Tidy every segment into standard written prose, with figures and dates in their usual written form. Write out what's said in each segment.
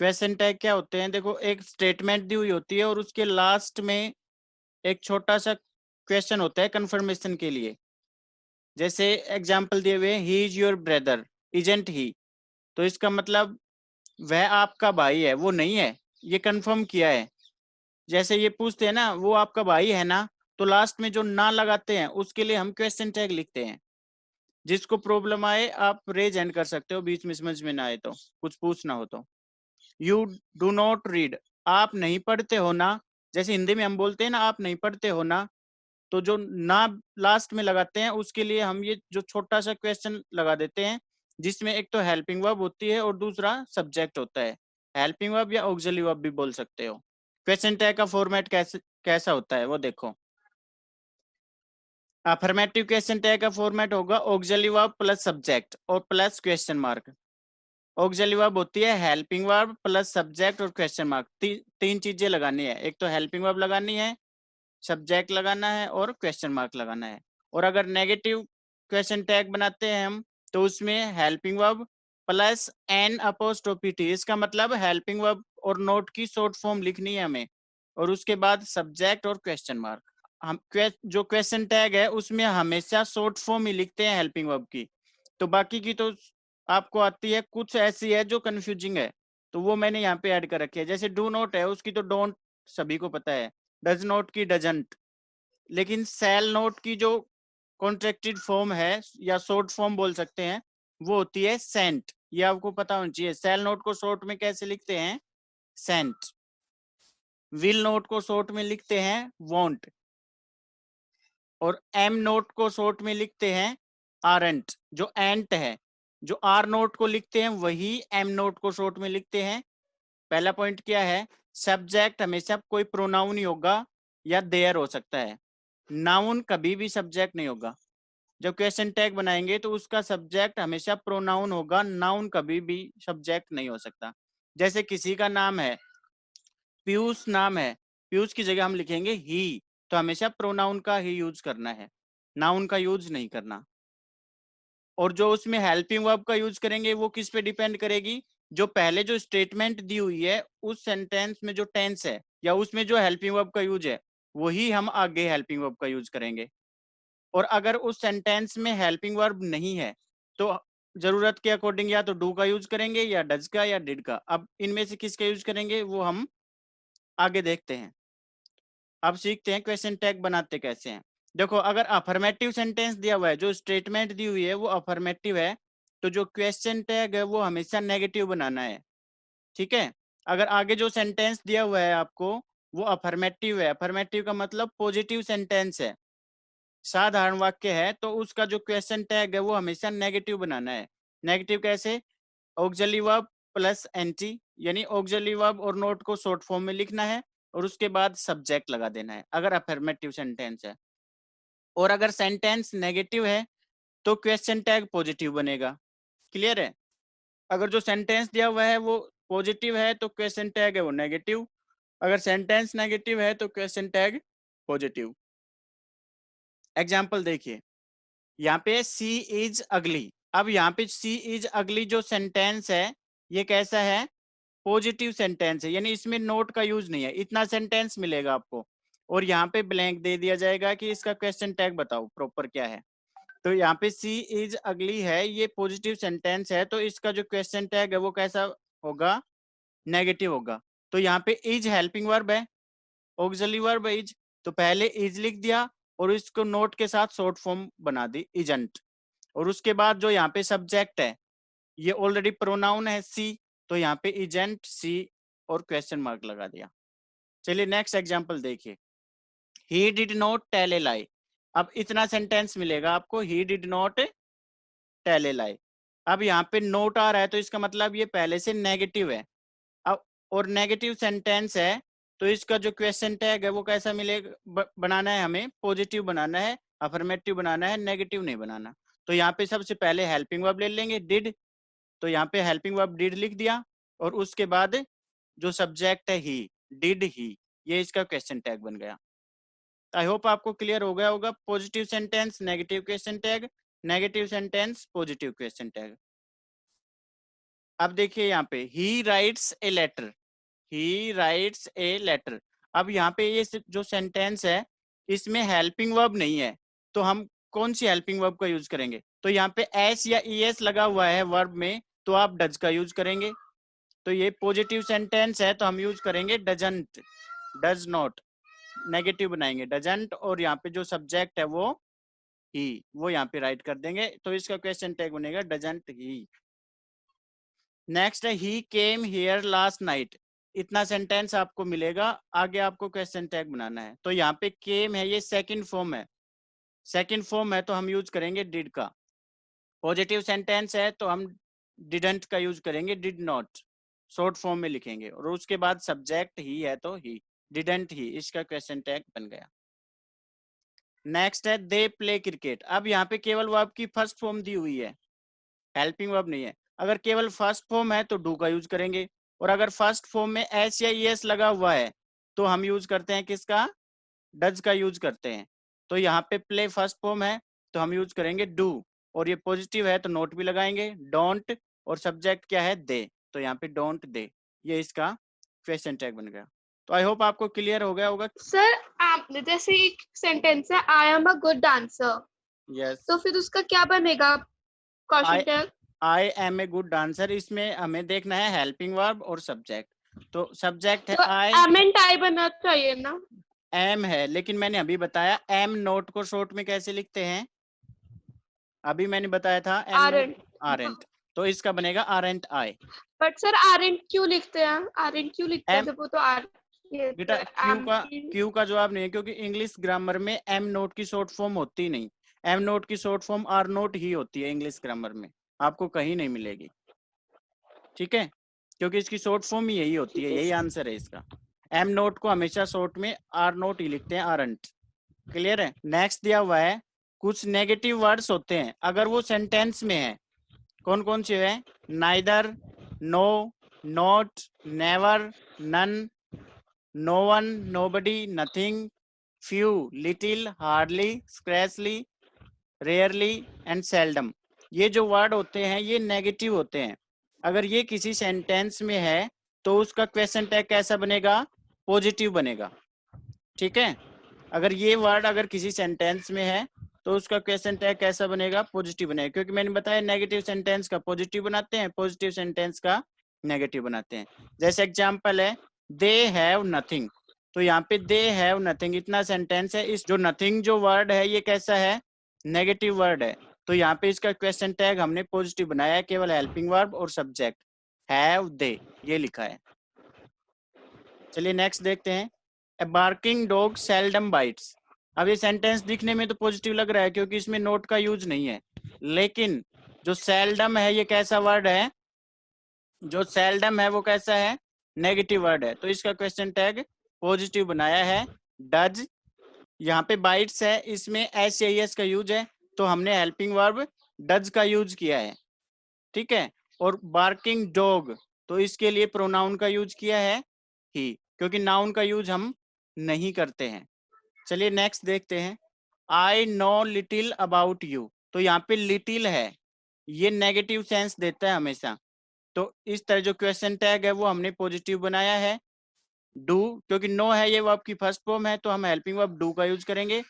Question tag क्या होते हैं? देखो, एक स्टेटमेंट दी हुई होती है और उसके लास्ट में एक छोटा सा क्वेश्चन होता है कंफर्मेशन के लिए। जैसे एग्जाम्पल दिए हुए, he is your brother, isn't he. तो इसका मतलब वह आपका भाई है, वो नहीं है, ये कंफर्म किया है। जैसे ये पूछते हैं ना, वो आपका भाई है ना, तो लास्ट में जो ना लगाते हैं उसके लिए हम क्वेश्चन टैग लिखते हैं। जिसको प्रॉब्लम आए आप रेज हैंड कर सकते हो, बीच में समझ में ना आए तो, कुछ पूछना हो तो। यू डू नॉट रीड, आप नहीं पढ़ते हो ना। जैसे हिंदी में हम बोलते हैं ना, आप नहीं पढ़ते हो ना, तो जो ना लास्ट में लगाते हैं उसके लिए हम ये जो छोटा सा क्वेश्चन लगा देते हैं, जिसमें एक तो हेल्पिंग वर्ब होती है और दूसरा सब्जेक्ट होता है। हेल्पिंग वर्ब या ऑक्सिलरी वर्ब भी बोल सकते हो। क्वेश्चन टैग का फॉर्मेट कैसा होता है वो देखो। अफर्मेटिव क्वेश्चन टैग का फॉर्मेट होगा ऑक्सिलरी वर्ब प्लस सब्जेक्ट और plus question mark. Auxiliary verb होती है हेल्पिंग वर्ब प्लस सब्जेक्ट और क्वेश्चन मार्क। तीन चीजें लगानी है, एक तो हेल्पिंग वर्ब लगानी है, सब्जेक्ट लगाना है और क्वेश्चन मार्क लगाना है। और अगर नेगेटिव क्वेश्चन टैग बनाते हैं हम, तो उसमें helping verb plus N apostrophe T, इसका मतलब हेल्पिंग वर्ब और नोट की शॉर्ट फॉर्म लिखनी है हमें, और उसके बाद सब्जेक्ट और क्वेश्चन मार्क। हम जो क्वेश्चन टैग है उसमें हमेशा शॉर्ट फॉर्म ही लिखते हैं हेल्पिंग वर्ब की। तो बाकी की तो आपको आती है, कुछ ऐसी है जो कंफ्यूजिंग है, तो वो मैंने यहाँ पे ऐड कर रखी है। जैसे डू नॉट है, उसकी तो डोंट सभी को पता है, डज नॉट की डजंट। लेकिन सेल नोट की जो कॉन्ट्रैक्टेड फॉर्म है या शॉर्ट फॉर्म बोल सकते हैं, वो होती है सेंट। ये आपको पता होना चाहिए। सेल नोट को शॉर्ट में कैसे लिखते हैं? सेंट। विल नोट को शॉर्ट में लिखते हैं वॉन्ट, और एम नोट को शॉर्ट में लिखते हैं आरंट। जो एंट है, जो आर नोट को लिखते हैं वही एम नोट को शॉर्ट में लिखते हैं। पहला पॉइंट क्या है? सब्जेक्ट हमेशा कोई प्रोनाउन ही होगा या देयर हो सकता है, नाउन कभी भी सब्जेक्ट नहीं होगा। जब क्वेश्चन टैग बनाएंगे तो उसका सब्जेक्ट हमेशा प्रोनाउन होगा, नाउन कभी भी सब्जेक्ट नहीं हो सकता। जैसे किसी का नाम है पीयूष, नाम है पीयूष की जगह हम लिखेंगे ही, तो हमेशा प्रोनाउन का ही यूज करना है, नाउन का यूज नहीं करना। और जो उसमें हेल्पिंग वर्ब का यूज करेंगे वो किस पे डिपेंड करेगी? जो पहले जो स्टेटमेंट दी हुई है उस सेंटेंस में जो टेंस है या उसमें जो हेल्पिंग वर्ब का यूज है, वही हम आगे हेल्पिंग वर्ब का यूज करेंगे। और अगर उस सेंटेंस में हेल्पिंग वर्ब नहीं है, तो जरूरत के अकॉर्डिंग या तो डू का यूज करेंगे या डज का या डिड का। अब इनमें से किसका यूज करेंगे वो हम आगे देखते हैं। अब सीखते हैं क्वेश्चन टैग बनाते कैसे हैं। देखो, अगर अफर्मेटिव सेंटेंस दिया हुआ है, जो स्टेटमेंट दी हुई है वो अफर्मेटिव है, तो जो क्वेश्चन टैग है वो हमेशा नेगेटिव बनाना है। ठीक है। अगर आगे जो सेंटेंस दिया हुआ है आपको वो अफर्मेटिव है, अफर्मेटिव का मतलब पॉजिटिव सेंटेंस है, साधारण वाक्य है, तो उसका जो क्वेश्चन टैग है वो हमेशा नेगेटिव बनाना है। नेगेटिव कैसे? ऑक्सिलरी वर्ब प्लस एंटी, यानी ऑक्सिलरी वर्ब और नोट को शॉर्ट फॉर्म में लिखना है और उसके बाद सब्जेक्ट लगा देना है, अगर अफर्मेटिव सेंटेंस है। और अगर सेंटेंस नेगेटिव है तो क्वेश्चन टैग पॉजिटिव बनेगा। क्लियर है? अगर जो सेंटेंस दिया हुआ है वो पॉजिटिव है तो क्वेश्चन टैग है वो नेगेटिव, अगर सेंटेंस नेगेटिव है तो क्वेश्चन टैग पॉजिटिव। एग्जाम्पल देखिए, यहाँ पे सी इज अगली। अब यहाँ पे सी इज अगली जो सेंटेंस है ये कैसा है? पॉजिटिव सेंटेंस है, यानी इसमें नोट का यूज नहीं है। इतना सेंटेंस मिलेगा आपको और यहाँ पे ब्लैंक दे दिया जाएगा कि इसका क्वेश्चन टैग बताओ प्रॉपर क्या है। तो यहाँ पे सी इज अगली है, ये पॉजिटिव सेंटेंस है, तो इसका जो क्वेश्चन टैग है वो कैसा होगा? नेगेटिव होगा। तो यहाँ पे इज हेल्पिंग वर्ब है, ऑक्सिलरी वर्ब इज, तो पहले इज लिख दिया और इसको नोट के साथ शॉर्ट फॉर्म बना दी इजंट। और उसके बाद जो यहाँ पे सब्जेक्ट है ये ऑलरेडी प्रोनाउन है सी, तो यहाँ पे इजेंट सी और क्वेश्चन मार्क लगा दिया। चलिए नेक्स्ट एग्जांपल देखिए, he did not tell a lie. अब इतना सेंटेंस मिलेगा आपको, he did not tell a lie. अब यहाँ पे नोट आ रहा है तो इसका मतलब ये पहले से नेगेटिव है। अब और नेगेटिव सेंटेंस है तो इसका जो क्वेश्चन टैग है वो कैसा मिलेगा? बनाना है हमें, पॉजिटिव बनाना है, अफर्मेटिव बनाना है, नेगेटिव नहीं बनाना। तो यहाँ पे सबसे पहले हेल्पिंग वर्ब ले लेंगे डिड, तो यहाँ पे हेल्पिंग वर्ब डिड लिख दिया और उसके बाद जो सब्जेक्ट है ही, डिड ही, ये इसका क्वेश्चन टैग बन गया। आई होप आपको क्लियर हो गया होगा। Positive sentence negative question tag, negative sentence positive question tag. अब देखिए यहाँ पे he writes a letter, he writes a letter. अब यहाँ पे ये जो सेंटेंस है इसमें हेल्पिंग वर्ब नहीं है, तो हम कौन सी हेल्पिंग वर्ब का यूज करेंगे? तो यहाँ पे एस या ईएस लगा हुआ है वर्ब में, तो आप डज का यूज करेंगे। तो ये पॉजिटिव सेंटेंस है तो हम यूज करेंगे डजंट, डज नॉट, नेगेटिव बनाएंगे डजंट, और यहाँ पे जो सब्जेक्ट है वो ही, वो यहाँ पे राइट कर देंगे। तो इसका क्वेश्चन टैग बनेगा डजंट ही। नेक्स्ट है ही केम हियर लास्ट नाइट। इतना सेंटेंस आपको मिलेगा, आगे आपको क्वेश्चन टैग बनाना है। तो यहाँ पे केम है, ये सेकंड फॉर्म है, सेकंड फॉर्म है तो हम यूज करेंगे डिड का। पॉजिटिव सेंटेंस है तो हम डिडंट का यूज करेंगे, डिड नॉट शॉर्ट फॉर्म में लिखेंगे। और उसके बाद सब्जेक्ट ही है तो ही, डिडंट ही, इसका क्वेश्चन टैग बन गया। नेक्स्ट है दे प्ले क्रिकेट। अब यहाँ पे केवल वर्ब की फर्स्ट फॉर्म दी हुई है, हेल्पिंग वर्ब नहीं है। अगर केवल फर्स्ट फॉर्म है तो डू का यूज करेंगे, और अगर फर्स्ट फॉर्म में एस या ईएस लगा हुआ है तो हम यूज करते हैं किसका? डज का यूज करते हैं। तो यहाँ पे प्ले फर्स्ट फॉर्म है तो हम यूज करेंगे डू, और ये पॉजिटिव है तो नोट भी लगाएंगे डोंट, और सब्जेक्ट क्या है? दे, तो यहाँ पे डोंट दे, ये इसका क्वेश्चन टैग बन गया। तो आई होप आपको क्लियर हो गया होगा। सर आपने जैसे एक सेंटेंस है I am a good dancer, yes, तो फिर उसका क्या बनेगा question tag? I am a good dancer, इसमें हमें देखना है हेल्पिंग वर्ब और सब्जेक्ट। तो सब्जेक्ट है तो आई, एम एंड आई बनना चाहिए ना? एम है, लेकिन मैंने अभी बताया एम नोट को शॉर्ट में कैसे लिखते हैं, अभी मैंने बताया था एम नोट आरंट। आरेंट, तो इसका बनेगा aren't I. But sir aren't क्यों लिखते हैं? आरंट क्यों लिखते हैं एम, जब वो तो आर, ये तो बेटा एम की। क्यू का जवाब नहीं है, क्योंकि इंग्लिश ग्रामर में एम नोट की शॉर्ट फॉर्म होती नहीं। एम नोट की शॉर्ट फॉर्म आर नोट ही होती है इंग्लिश ग्रामर में, आपको कहीं नहीं मिलेगी, ठीक है? क्योंकि इसकी शॉर्ट फॉर्म ही यही होती है, यही आंसर है इसका। एम नोट को हमेशा शॉर्ट में आर नोट ही लिखते हैं, आरंट। क्लियर है? नेक्स्ट दिया हुआ है कुछ नेगेटिव वर्ड्स होते हैं अगर वो सेंटेंस में है। कौन कौन से है? Neither, no, not, never, none, no one, nobody, nothing, few, little, hardly, scarcely, rarely and seldom. ये जो वर्ड होते हैं ये नेगेटिव होते हैं। अगर ये किसी सेंटेंस में है तो उसका क्वेश्चन टैग कैसा बनेगा? पॉजिटिव बनेगा, ठीक है? अगर ये वर्ड अगर किसी सेंटेंस में है तो उसका क्वेश्चन टैग कैसा बनेगा? पॉजिटिव बनेगा, क्योंकि मैंने बताया नेगेटिव सेंटेंस का पॉजिटिव बनाते हैं, पॉजिटिव सेंटेंस का नेगेटिव बनाते हैं। जैसे एग्जांपल है दे हैव नथिंग, तो यहाँ पे दे हैव नथिंग इतना सेंटेंस है, इस जो नथिंग जो वर्ड है ये कैसा है? नेगेटिव वर्ड है, तो यहाँ पे इसका क्वेश्चन टैग हमने पॉजिटिव बनाया है, केवल हेल्पिंग वर्ब और सब्जेक्ट हैव दे ये लिखा है। चलिए नेक्स्ट देखते हैं, ए बार्किंग डॉग सेल्डम बाइट्स। अब ये सेंटेंस दिखने में तो पॉजिटिव लग रहा है क्योंकि इसमें नोट का यूज नहीं है, लेकिन जो सेल्डम है ये कैसा वर्ड है? जो सेल्डम है वो कैसा है? नेगेटिव वर्ड है, तो इसका क्वेश्चन टैग पॉजिटिव बनाया है। डज, यहाँ पे बाइट्स है इसमें एस या एस का यूज है तो हमने हेल्पिंग वर्ब डज का यूज किया है, ठीक है? और बार्किंग डॉग तो इसके लिए प्रोनाउन का यूज किया है ही, क्योंकि नाउन का यूज हम नहीं करते हैं। चलिए नेक्स्ट देखते हैं, I know little about you. तो यहाँ पे लिटिल है, ये नेगेटिव सेंस देता है हमेशा, तो इस तरह जो क्वेश्चन टैग है वो हमने पॉजिटिव बनाया है। डू, क्योंकि नो है ये वर्ब की फर्स्ट फॉर्म है तो हम हेल्पिंग वर्ब डू का यूज करेंगे,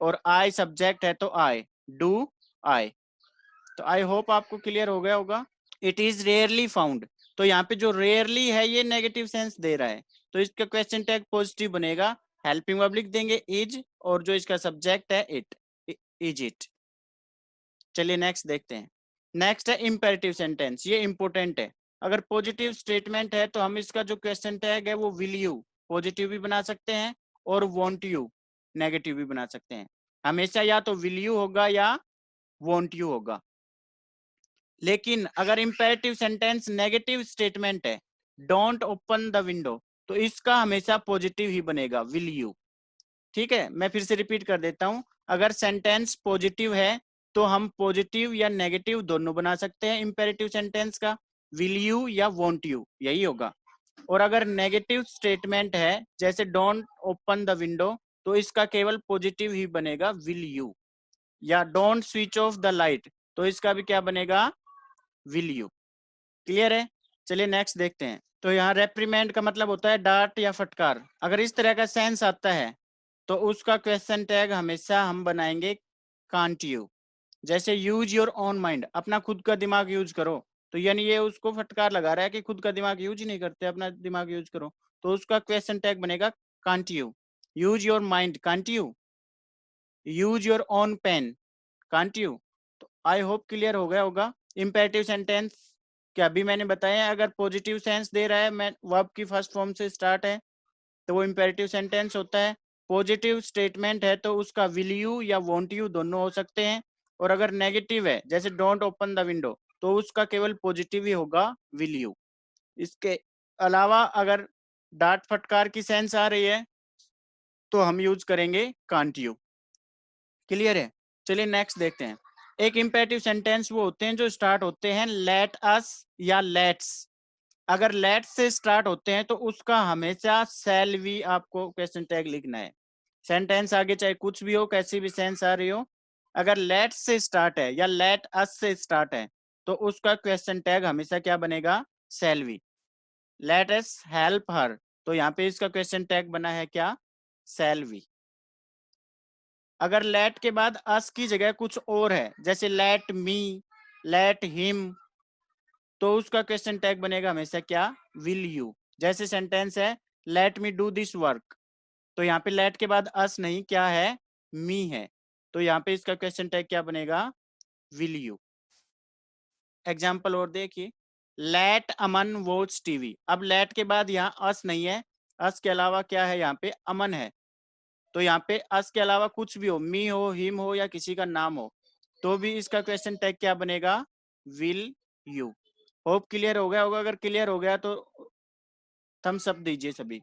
और आई सब्जेक्ट है तो आई, डू आई। तो आई होप आपको क्लियर हो गया होगा। इट इज रेयरली फाउंड, तो यहाँ पे जो रेयरली है ये नेगेटिव सेंस दे रहा है, तो इसका क्वेश्चन टैग पॉजिटिव बनेगा, हेल्पिंग वर्ब लिख देंगे इज, और जो इसका सब्जेक्ट है इट, इज इट। चलिए नेक्स्ट देखते हैं। नेक्स्ट है इंपेरेटिव सेंटेंस, ये इंपोर्टेंट है। अगर पॉजिटिव स्टेटमेंट है तो हम इसका जो क्वेश्चन टैग है वो विल यू पॉजिटिव भी बना सकते हैं और वॉन्ट यू नेगेटिव भी बना सकते हैं। हमेशा या तो विल यू होगा या वॉन्ट यू होगा। लेकिन अगर इंपेरेटिव सेंटेंस नेगेटिव स्टेटमेंट है, डोंट ओपन द विंडो, तो इसका हमेशा पॉजिटिव ही बनेगा, विल यू। ठीक है, मैं फिर से रिपीट कर देता हूं, अगर सेंटेंस पॉजिटिव है तो हम पॉजिटिव या नेगेटिव दोनों बना सकते हैं इंपेरेटिव सेंटेंस का, विल यू या वॉन्ट यू यही होगा। और अगर नेगेटिव स्टेटमेंट है जैसे डोंट ओपन द विंडो, तो इसका केवल पॉजिटिव ही बनेगा, विल यू। या don't switch off the light, तो इसका भी क्या बनेगा? Will you. क्लियर है? चलिए नेक्स्ट देखते हैं। तो यहाँ रेप्रीमेंड का मतलब होता है डांट या फटकार। अगर इस तरह का सेंस आता है तो उसका क्वेश्चन टैग हमेशा हम बनाएंगे कांट यू। जैसे यूज योर ओन माइंड, अपना खुद का दिमाग यूज करो, तो यानी ये उसको फटकार लगा रहा है कि खुद का दिमाग यूज ही नहीं करते, अपना दिमाग यूज करो। तो उसका क्वेश्चन टैग बनेगा can't you. Use your mind can't you, use your own pen can't you. तो आई होप क्लियर हो गया होगा। इंपेरेटिव सेंटेंस क्या अभी मैंने बताया, अगर पॉजिटिव सेंस दे रहा है, मैं वर्ब की फर्स्ट फॉर्म से स्टार्ट है तो वो इंपेरेटिव सेंटेंस होता है। पॉजिटिव स्टेटमेंट है तो उसका विल यू या वॉन्ट यू दोनों हो सकते हैं। और अगर नेगेटिव है जैसे डोंट ओपन द विंडो तो उसका केवल पॉजिटिव ही होगा, विल यू। इसके अलावा अगर डांट फटकार की सेंस आ रही है तो हम यूज करेंगे कांट यू। क्लियर है? चलिए नेक्स्ट देखते हैं। एक इंपेरेटिव सेंटेंस वो होते हैं जो स्टार्ट होते हैं लेट अस या लेट्स। अगर लेट से स्टार्ट होते हैं तो उसका हमेशा शैल वी आपको क्वेश्चन टैग लिखना है। सेंटेंस आगे चाहे कुछ भी हो, कैसी भी सेंस आ रही हो, अगर लेट से स्टार्ट है या लेट अस से स्टार्ट है तो उसका क्वेश्चन टैग हमेशा क्या बनेगा, shall we. Let us help her, तो यहाँ पे इसका क्वेश्चन टैग बना है क्या, शैल वी। अगर लेट के बाद अस की जगह कुछ और है जैसे लेट मी, लेट हिम, तो उसका क्वेश्चन टैग बनेगा हमेशा क्या, विल यू। जैसे सेंटेंस है let me do this work, तो यहाँ पे लेट के बाद अस नहीं, क्या है, मी है, तो यहाँ पे इसका क्वेश्चन टैग क्या बनेगा, विल यू। एग्जाम्पल और देखिए, लेट अमन वॉच टीवी। अब लेट के बाद यहाँ अस नहीं है, अस के अलावा क्या है, यहाँ पे अमन है, तो यहाँ पे अस के अलावा कुछ भी हो, मी हो, हिम हो या किसी का नाम हो, तो भी इसका क्वेश्चन टैग क्या बनेगा, विल यू। होप क्लियर हो गया होगा। अगर क्लियर हो गया तो थम्स अप दीजिए सभी।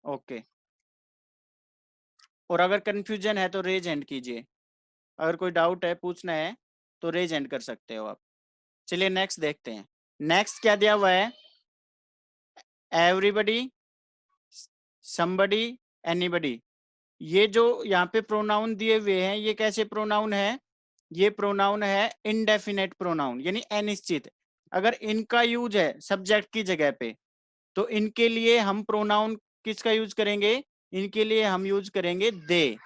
ओके। और अगर कंफ्यूजन है तो रेज हैंड कीजिए। अगर कोई डाउट है, पूछना है तो रेज हैंड कर सकते हो आप। चलिए नेक्स्ट देखते हैं। नेक्स्ट क्या दिया हुआ है, एवरीबडी, समबडी, एनीबडी। ये जो यहाँ पे प्रोनाउन दिए हुए हैं ये कैसे प्रोनाउन है, ये प्रोनाउन है इनडेफिनेट प्रोनाउन यानी अनिश्चित। अगर इनका यूज है सब्जेक्ट की जगह पे तो इनके लिए हम प्रोनाउन किसका यूज करेंगे, इनके लिए हम यूज करेंगे दे।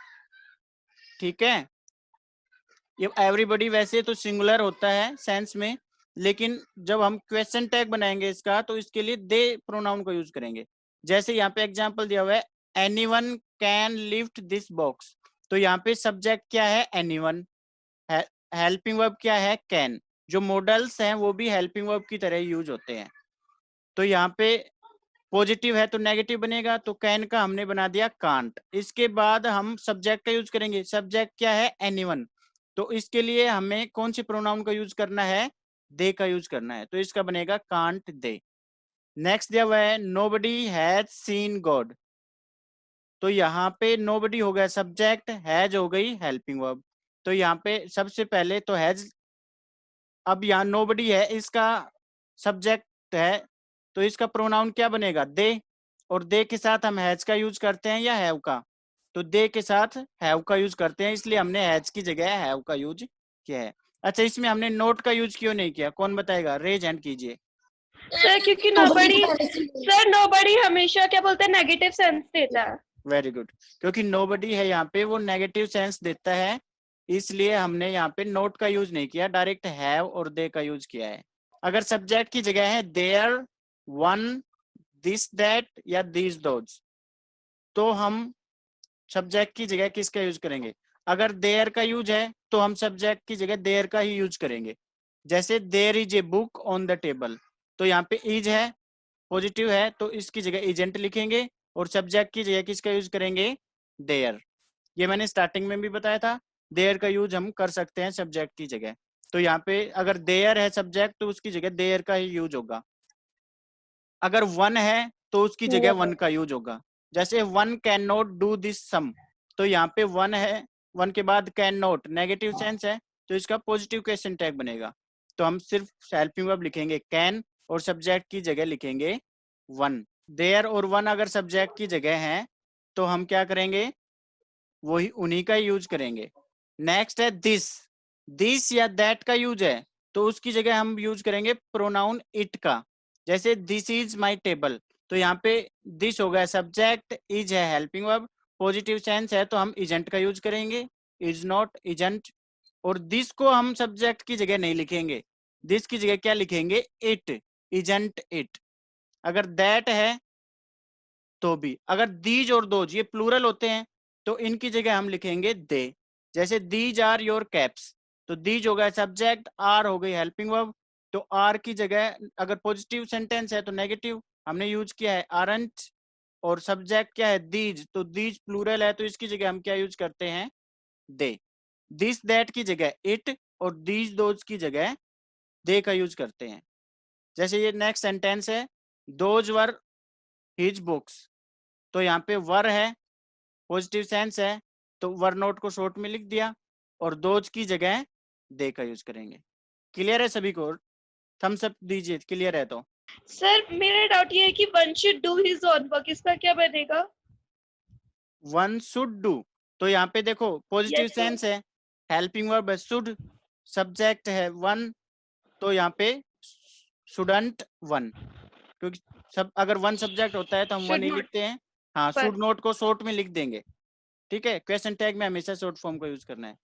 ठीक है, ये एवरीबॉडी वैसे तो सिंगुलर होता है सेंस में, लेकिन जब हम क्वेश्चन टैग बनाएंगे इसका तो इसके लिए दे प्रोनाउन को यूज करेंगे। जैसे यहाँ पे एग्जांपल दिया हुआ है anyone can lift this box, तो यहाँ पे सब्जेक्ट क्या है, एनीवन, हेल्पिंग वर्ब क्या है, कैन। जो मॉडल्स हैं वो भी हेल्पिंग वर्ब की तरह यूज होते हैं। तो यहाँ पे पॉजिटिव है तो नेगेटिव बनेगा, तो कैन का हमने बना दिया कांट। इसके बाद हम सब्जेक्ट का यूज करेंगे, सब्जेक्ट क्या है, एनीवन, तो इसके लिए हमें कौन सी प्रोनाउन का यूज करना है, दे का यूज करना है, तो इसका बनेगा कांट दे। नेक्स्ट दिया हुआ है नोबडी हैज सीन गॉड, तो यहाँ पे नोबडी हो गया सब्जेक्ट, हैज हो गई हेल्पिंग वर्ब, तो यहाँ पे सबसे पहले तो हैज, अब यहाँ नोबडी है इसका सब्जेक्ट है तो इसका प्रोनाउन क्या बनेगा, दे, और दे के साथ हम हैज का यूज करते हैं या हैव का, तो दे के साथ हैव का यूज करते हैं, इसलिए हमने हैज की जगह हैव का यूज किया है। अच्छा, इसमें हमने नोट का यूज क्यों नहीं किया, कौन बताएगा, रेज हैंड कीजिए। सर क्योंकि नोबडी, सर नोबडी हमेशा क्या बोलते हैं, नेगेटिव सेंस देता है। वेरी गुड, क्योंकि नोबडी है यहाँ पे वो नेगेटिव सेंस देता है, इसलिए हमने यहाँ पे नोट का यूज नहीं किया, डायरेक्ट हैव और दे का यूज किया है। अगर सब्जेक्ट की जगह है देयर, वन, दिस दैट या दीज दोज, तो हम सब्जेक्ट की जगह किसका यूज करेंगे, अगर देयर का यूज है तो हम सब्जेक्ट की जगह देयर का ही यूज करेंगे। जैसे there is a book on the table, तो यहाँ पे इज है, पॉजिटिव है, तो इसकी जगह इजेंट लिखेंगे और सब्जेक्ट की जगह किसका यूज करेंगे, देयर। ये मैंने स्टार्टिंग में भी बताया था, देयर का यूज हम कर सकते हैं सब्जेक्ट की जगह। तो यहाँ पे अगर देयर है सब्जेक्ट तो उसकी जगह देयर का ही यूज होगा। अगर वन है तो उसकी जगह वन का यूज होगा। जैसे one can not do this sum, तो यहाँ पे वन है, वन के बाद कैन नॉट नेगेटिव सेंस है तो इसका पॉजिटिव क्वेश्चन टैग बनेगा, तो हम सिर्फ हेल्पिंग वर्ब लिखेंगे कैन और सब्जेक्ट की जगह लिखेंगे वन। देयर और वन अगर सब्जेक्ट की जगह है तो हम क्या करेंगे, वही उन्हीं का यूज करेंगे। नेक्स्ट है दिस, दिस या दैट का यूज है तो उसकी जगह हम यूज करेंगे प्रोनाउन इट का। जैसे दिस इज माई टेबल, तो यहाँ पे दिस हो गया सब्जेक्ट, इज है हेल्पिंग वर्ब, पॉजिटिव सेंस है तो हम इजेंट का यूज करेंगे, इज नॉट, इजेंट। और दिस को हम सब्जेक्ट की जगह नहीं लिखेंगे, दिस की जगह क्या लिखेंगे, इट, इजेंट इट। अगर दैट है तो भी, अगर दीज और दोज ये प्लूरल होते हैं तो इनकी जगह हम लिखेंगे दे। जैसे दीज आर योर कैप्स, तो दीज हो गया सब्जेक्ट, आर हो गई हेल्पिंग वर्ब, तो आर की जगह अगर पॉजिटिव सेंटेंस है तो नेगेटिव हमने यूज किया है आरंट, और सब्जेक्ट क्या है दीज, तो दीज प्लूरल है तो इसकी जगह हम क्या यूज करते हैं, दे। दिस दैट की जगह इट, और दीज दोज की जगह दे का यूज करते हैं। जैसे ये नेक्स्ट सेंटेंस है, दोज वर हिज बुक्स, तो यहाँ पे वर है, पॉजिटिव सेंस है, तो वर नोट को शॉर्ट में लिख दिया, और दोज की जगह दे का यूज करेंगे। क्लियर है सभी को? थम्स अप दीजिए, क्लियर है तो। सर मेरा डाउट ये है कि one should do his own work, इसका क्या बनेगा? वन शुड डू, तो यहाँ पे देखो पॉजिटिव यस सर। सेंस है, हेल्पिंग वर्ब है शुड, सब्जेक्ट है वन, तो यहाँ पे शुडंट वन, क्योंकि सब अगर वन सब्जेक्ट होता है तो हम वन शुड ही नॉट लिखते हैं। हाँ, पर शुड नोट को शॉर्ट में लिख देंगे। ठीक है, क्वेश्चन टैग में हमेशा शॉर्ट फॉर्म का यूज करना है।